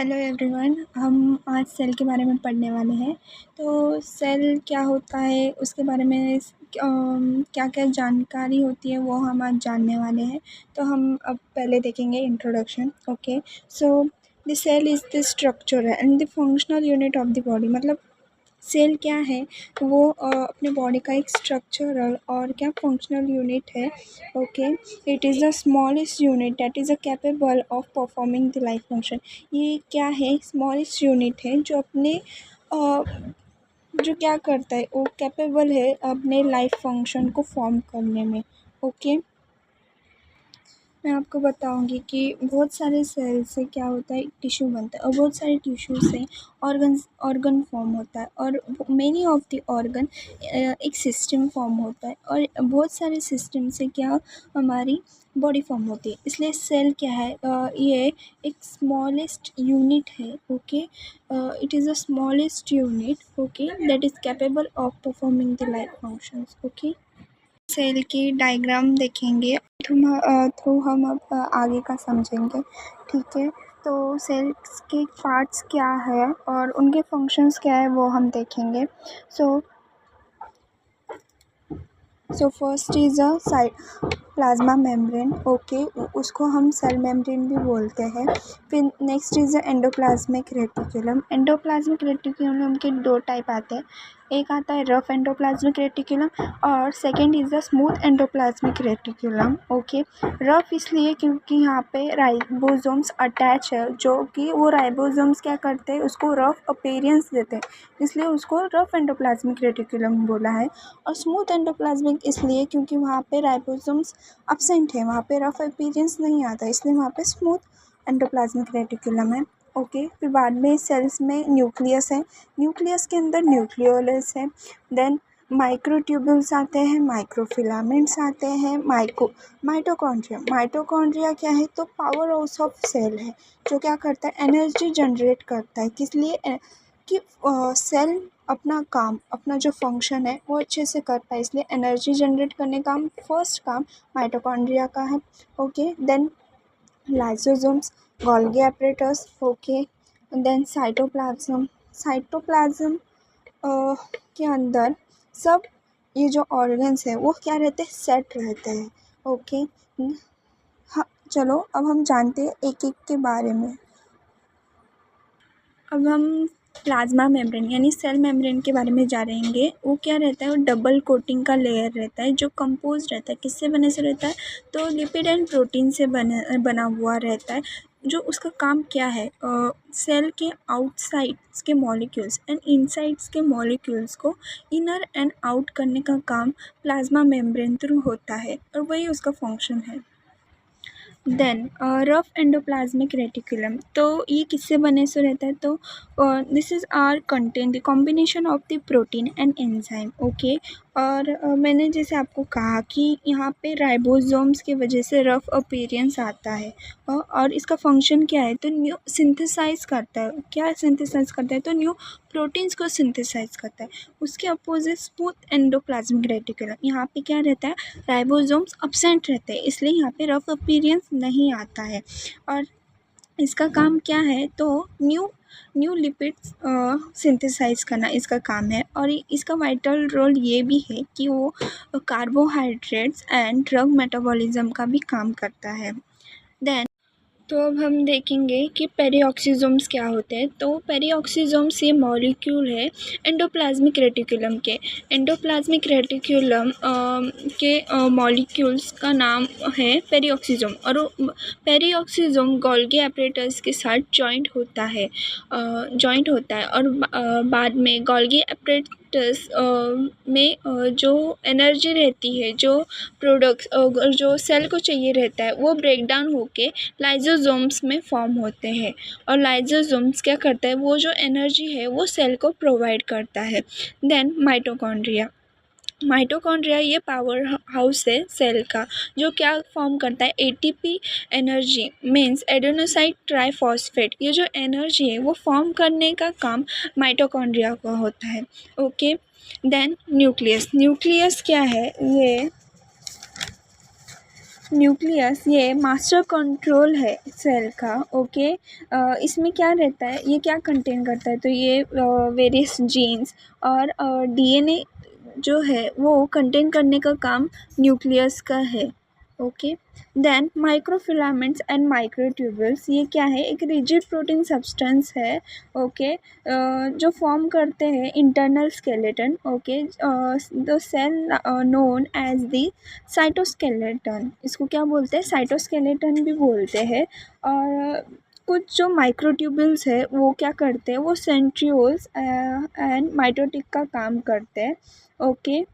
Hello everyone, हम आज cell के बारे में पढ़ने वाले हैं। तो सेल क्या होता है उसके बारे में क्या क्या जानकारी होती है वो हम आज जानने वाले हैं। तो हम अब पहले देखेंगे introduction. Okay, so the cell is the structure and the functional unit of the body. मतलब सेल क्या है, वो अपने बॉडी का एक स्ट्रक्चरल और क्या फंक्शनल यूनिट है। Okay, it is the smallest unit that is a capable of performing the life function. ये क्या है, स्मॉलेस्ट यूनिट है जो अपने जो क्या करता है, वो कैपेबल है अपने लाइफ फंक्शन को फॉर्म करने में। ओके, मैं आपको बताऊंगी कि बहुत सारे सेल से क्या होता है, टिश्यू बनता है और बहुत सारे टिश्यू से ऑर्गन फॉर्म होता है और मेनी ऑफ द ऑर्गन एक सिस्टम फॉर्म होता है और बहुत सारे सिस्टम से क्या हमारी बॉडी फॉर्म होती है। इसलिए सेल क्या है, ये एक स्मॉलेस्ट यूनिट है। Okay, it is a smallest unit, okay, that is capable of performing the life functions. Okay, cell की डायग्राम देखेंगे थ्रू हम अब आगे का समझेंगे। ठीक है, तो सेल्स के पार्ट्स क्या है और उनके फंक्शंस क्या है वो हम देखेंगे। So first is a site plasma membrane. Okay, उसको हम सेल मेम्ब्रेन भी बोलते हैं। फिर next is a endoplasmic reticulum. Endoplasmic reticulum के दो टाइप आते हैं, एक आता है रफ एंडोप्लाज्मिक रेटिकुलम और second is the smooth endoplasmic reticulum. Okay, rough इसलिए क्योंकि यहाँ पे राइबोसोम्स अटैच है, जो कि वो राइबोसोम्स क्या करते हैं, उसको रफ अपीयरेंस देते हैं, इसलिए उसको रफ एंडोप्लाज्मिक रेटिकुलम बोला है। और स्मूथ एंडोप्लाज्मिक इसलिए क्योंकि वहाँ पे राइबोसोम्स अब्सेंट है, वहाँ पे रफ अपीयरेंस नहीं आता, इसलिए वहाँ पे स्मूथ एंडोप्लाज्मिक रेटिकुलम है। ओके, फिर बाद में सेल्स में न्यूक्लियस है, न्यूक्लियस के अंदर न्यूक्लियोलस है, देन माइक्रोट्यूब्यूल्स आते हैं, माइक्रोफिलामेंट्स आते हैं, माइटोकॉन्ड्रिया। माइटोकॉन्ड्रिया क्या है, तो पावर हाउस ऑफ सेल है, जो क्या करता है, एनर्जी जनरेट करता है। किस लिए कि सेल अपना काम, अपना जो फंक्शन है वो अच्छे से कर पाए, इसलिए एनर्जी जनरेट करने का फर्स्ट काम माइटोकॉन्ड्रिया का है। Okay, then lysosomes, Golgi apparatus. Okay, then cytoplasm. Cytoplasm के अंदर सब ये जो ऑर्गन्स है वो क्या रहते हैं, सेट रहते हैं। ओके, हाँ, चलो अब हम जानते हैं एक एक के बारे में। अब हम प्लाज्मा मेम्ब्रेन यानी सेल मेम्ब्रेन के बारे में जानेंगे। वो क्या रहता है, वो डबल कोटिंग का लेयर रहता है जो कंपोज रहता है, किससे बने से रहता है, तो लिपिड एंड प्रोटीन से बना हुआ रहता है। जो उसका काम क्या है, सेल के आउटसाइड्स के मॉलिक्यूल्स एंड इनसाइड्स के मॉलिक्यूल्स को इनर एंड आउट करने का काम प्लाज्मा मेम्ब्रेन थ्रू होता है और वही उसका फंक्शन है। देन रफ एंडोप्लाज्मिक रेटिकुलम, तो ये किससे बने से रहता है, तो this is are contain the combination of the protein and enzyme. Okay, और मैंने जैसे आपको कहा कि यहाँ पे राइबोसोम्स की वजह से रफ अपीयरेंस आता है और इसका फंक्शन क्या है, तो न्यू सिंथेसाइज करता है। क्या सिंथेसाइज करता है, तो न्यू प्रोटीन्स को सिंथेसाइज करता है। उसके अपोजिट स्मूथ एंडोप्लाज्मिक रेटिकुलम, यहाँ पे क्या रहता है, राइबोसोम्स अब्सेंट रहते हैं, इसलिए यहाँ पे रफ अपीयरेंस नहीं आता है। और इसका काम क्या है, तो न्यू लिपिड्स सिंथेसाइज करना इसका काम है। और इसका वाइटल रोल ये भी है कि वो कार्बोहाइड्रेट्स एंड ड्रग मेटाबॉलिज्म का भी काम करता है। देन तो अब हम देखेंगे कि पेरिऑक्सीसोम्स क्या होते हैं। तो पेरिऑक्सीसोम्स ये मॉलिक्यूल है एंडोप्लाज्मिक रेटिकुलम के। एंडोप्लाज्मिक रेटिकुलम के मॉलिक्यूल्स का नाम है पेरिऑक्सीसोम और पेरिऑक्सीसोम गोल्गी एपरेटस के साथ जॉइंट होता है और बाद में गोल्गी एपरेटस में जो एनर्जी रहती है, जो प्रोडक्ट्स जो सेल को चाहिए रहता है, वो ब्रेक डाउन होके लाइसोसोम्स में फॉर्म होते हैं। और लाइसोसोम्स क्या करता है, वो जो एनर्जी है वो सेल को प्रोवाइड करता है। देन माइटोकॉन्ड्रिया ये पावर हाउस है सेल का, जो क्या फॉर्म करता है, ATP energy means adenosine triphosphate. ये जो एनर्जी है वो फॉर्म करने का काम माइटोकॉन्ड्रिया का होता है। ओके, देन न्यूक्लियस क्या है, न्यूक्लियस ये मास्टर कंट्रोल है सेल का। ओके। इसमें क्या रहता है, ये क्या कंटेन करता है, तो ये वेरियस जीन्स और डीएनए जो है वो कंटेन करने का काम न्यूक्लियस का है। Okay. Then microfilaments and microtubules, ये क्या है, एक रिजिड प्रोटीन सब्सटेंस है। ओके। जो फॉर्म करते हैं internal skeleton. Okay. The cell known as the cytoskeleton, इसको क्या बोलते हैं, साइटोस्केलेटन भी बोलते हैं। और कुछ जो माइक्रोट्यूबल्स है वो क्या करते हैं, वो सेंट्रियोल्स एंड माइटोटिक का काम करते हैं। ओके।